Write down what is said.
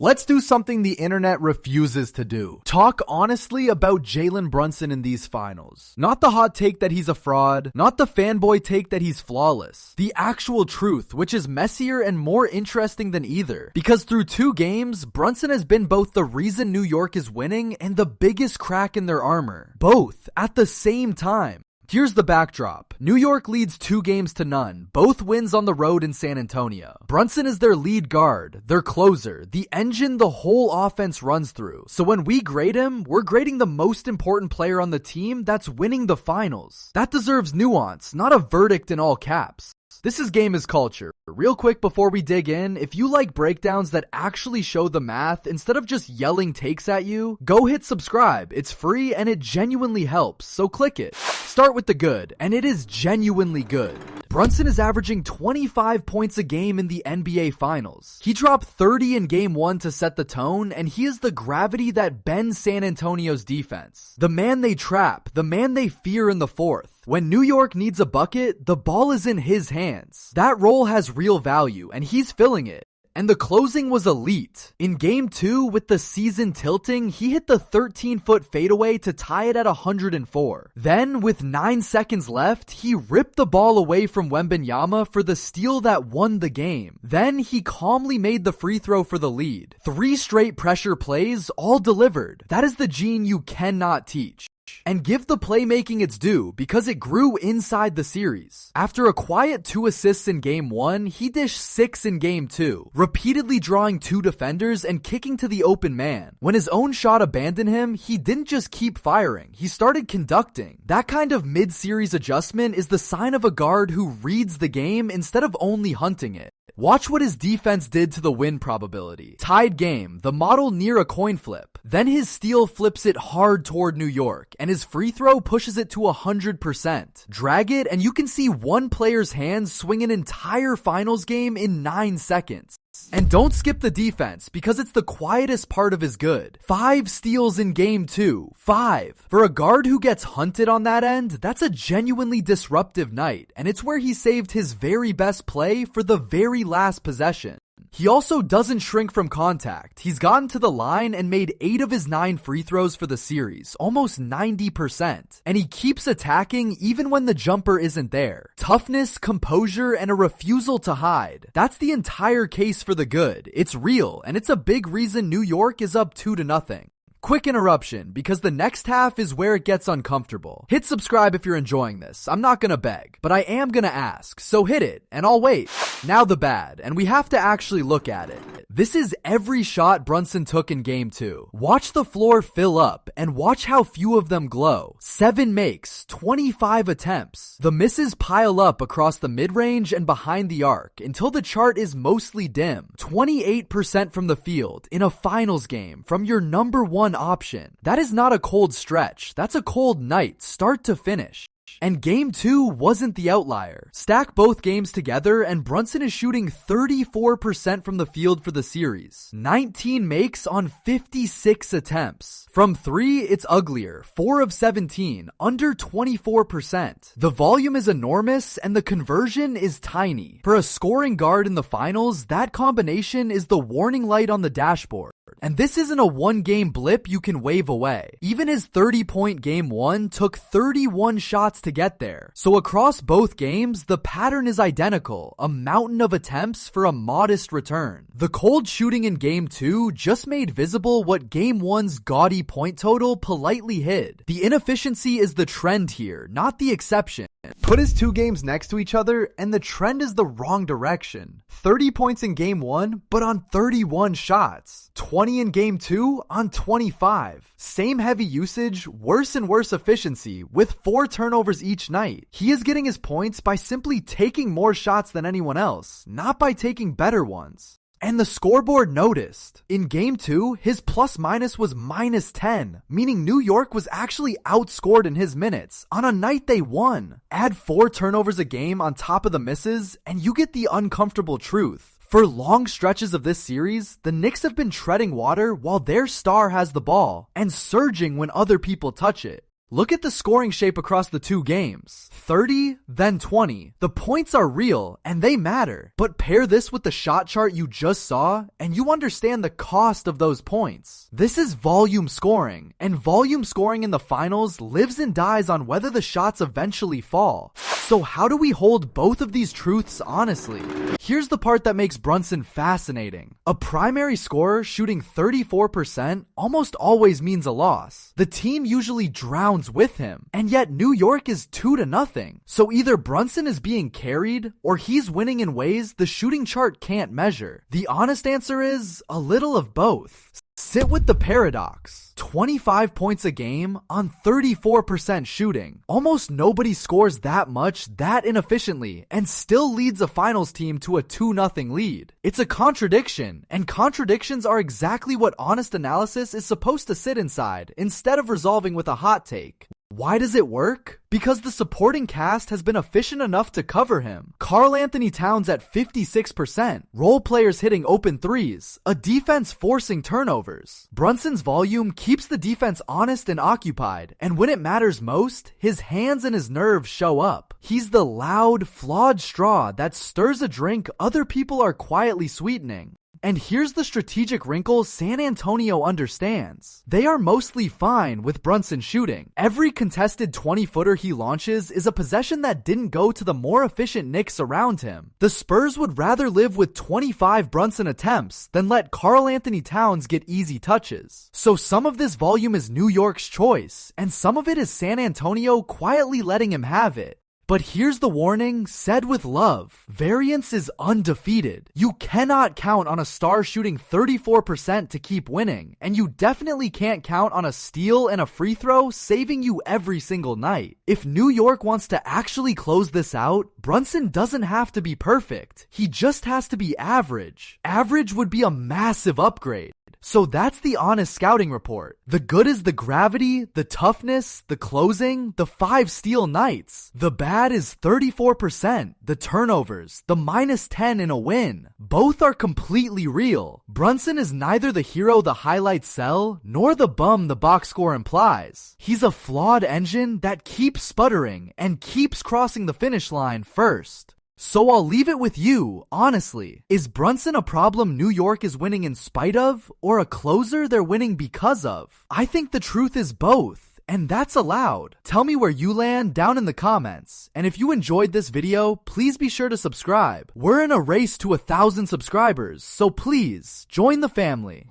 Let's do something the internet refuses to do. Talk honestly about Jalen Brunson in these finals. Not the hot take that he's a fraud, not the fanboy take that he's flawless. The actual truth, which is messier and more interesting than either. Because through 2 games, Brunson has been both the reason New York is winning and the biggest crack in their armor. Both at the same time. Here's the backdrop. New York leads 2-0, both wins on the road in San Antonio. Brunson is their lead guard, their closer, the engine the whole offense runs through. So when we grade him, we're grading the most important player on the team that's winning the finals. That deserves nuance, not a verdict in all caps. This is Game is Culture. Real quick before we dig in, if you like breakdowns that actually show the math instead of just yelling takes at you, go hit subscribe. It's free and it genuinely helps, so click it. Start with the good, and it is genuinely good. Brunson is averaging 25 points a game in the NBA Finals. He dropped 30 in Game 1 to set the tone, and he is the gravity that bends San Antonio's defense. The man they trap, the man they fear in the fourth. When New York needs a bucket, the ball is in his hands. That role has real value, and he's filling it. And the closing was elite. In Game 2, with the season tilting, he hit the 13-foot fadeaway to tie it at 104. Then, with 9 seconds left, he ripped the ball away from Wembanyama for the steal that won the game. Then, he calmly made the free throw for the lead. 3 straight pressure plays, all delivered. That is the gene you cannot teach. And give the playmaking its due, because it grew inside the series. After a quiet 2 assists in Game 1, he dished 6 in Game 2, repeatedly drawing 2 defenders and kicking to the open man. When his own shot abandoned him, he didn't just keep firing, he started conducting. That kind of mid-series adjustment is the sign of a guard who reads the game instead of only hunting it. Watch what his defense did to the win probability. Tied game, the model near a coin flip. Then his steal flips it hard toward New York, and his free throw pushes it to 100%. Drag it, and you can see one player's hands swing an entire finals game in 9 seconds. And don't skip the defense, because it's the quietest part of his good. 5 steals in Game 2. 5. For a guard who gets hunted on that end, that's a genuinely disruptive night, and it's where he saved his very best play for the very last possession. He also doesn't shrink from contact. He's gotten to the line and made 8 of his 9 free throws for the series, almost 90%. And he keeps attacking even when the jumper isn't there. Toughness, composure, and a refusal to hide. That's the entire case for the good. It's real, and it's a big reason New York is up 2-0. Quick interruption, because the next half is where it gets uncomfortable. Hit subscribe if you're enjoying this. I'm not gonna beg, but I am gonna ask, so hit it, and I'll wait. Now the bad, and we have to actually look at it. This is every shot Brunson took in Game 2. Watch the floor fill up, and watch how few of them glow. 7 makes, 25 attempts. The misses pile up across the mid-range and behind the arc, until the chart is mostly dim. 28% from the field, in a finals game, from your number 1 option. That is not a cold stretch. That's a cold night, start to finish. And Game 2 wasn't the outlier. Stack both games together, and Brunson is shooting 34% from the field for the series. 19 makes on 56 attempts. From 3, it's uglier. 4 of 17, under 24%. The volume is enormous, and the conversion is tiny. For a scoring guard in the finals, that combination is the warning light on the dashboard. And this isn't a 1-game blip you can wave away. Even his 30-point Game 1 took 31 shots to get there. So across both games, the pattern is identical. A mountain of attempts for a modest return. The cold shooting in Game 2 just made visible what Game 1's gaudy point total politely hid. The inefficiency is the trend here, not the exception. Put his 2 games next to each other, and the trend is the wrong direction. 30 points in Game 1, but on 31 shots. 20 in Game 2 on 25. Same heavy usage, worse and worse efficiency, with 4 turnovers each night. He is getting his points by simply taking more shots than anyone else, not by taking better ones. And the scoreboard noticed. In Game 2, his plus-minus was -10, meaning New York was actually outscored in his minutes on a night they won. Add 4 turnovers a game on top of the misses, and you get the uncomfortable truth. For long stretches of this series, the Knicks have been treading water while their star has the ball, and surging when other people touch it. Look at the scoring shape across the two games. 30, then 20. The points are real, and they matter. But pair this with the shot chart you just saw, and you understand the cost of those points. This is volume scoring, and volume scoring in the finals lives and dies on whether the shots eventually fall. So how do we hold both of these truths honestly? Here's the part that makes Brunson fascinating. A primary scorer shooting 34% almost always means a loss. The team usually drowns with him, and yet New York is 2-0. So either Brunson is being carried, or he's winning in ways the shooting chart can't measure. The honest answer is a little of both. Sit with the paradox. 25 points a game on 34% shooting. Almost nobody scores that much that inefficiently and still leads a finals team to a 2-0 lead. It's a contradiction, and contradictions are exactly what honest analysis is supposed to sit inside instead of resolving with a hot take. Why does it work? Because the supporting cast has been efficient enough to cover him. Karl Anthony Towns at 56%, role players hitting open threes, a defense forcing turnovers. Brunson's volume keeps the defense honest and occupied, and when it matters most, his hands and his nerves show up. He's the loud, flawed straw that stirs a drink other people are quietly sweetening. And here's the strategic wrinkle San Antonio understands. They are mostly fine with Brunson shooting. Every contested 20-footer he launches is a possession that didn't go to the more efficient Knicks around him. The Spurs would rather live with 25 Brunson attempts than let Karl Anthony Towns get easy touches. So some of this volume is New York's choice, and some of it is San Antonio quietly letting him have it. But here's the warning, said with love. Variance is undefeated. You cannot count on a star shooting 34% to keep winning, and you definitely can't count on a steal and a free throw saving you every single night. If New York wants to actually close this out, Brunson doesn't have to be perfect. He just has to be average. Average would be a massive upgrade. So that's the honest scouting report. The good is the gravity, the toughness, the closing, the 5 steal nights. The bad is 34%, the turnovers, the -10 in a win. Both are completely real. Brunson is neither the hero the highlights sell, nor the bum the box score implies. He's a flawed engine that keeps sputtering and keeps crossing the finish line first. So I'll leave it with you, honestly. Is Brunson a problem New York is winning in spite of, or a closer they're winning because of? I think the truth is both, and that's allowed. Tell me where you land down in the comments. And if you enjoyed this video, please be sure to subscribe. We're in a race to 1,000 subscribers, so please, join the family.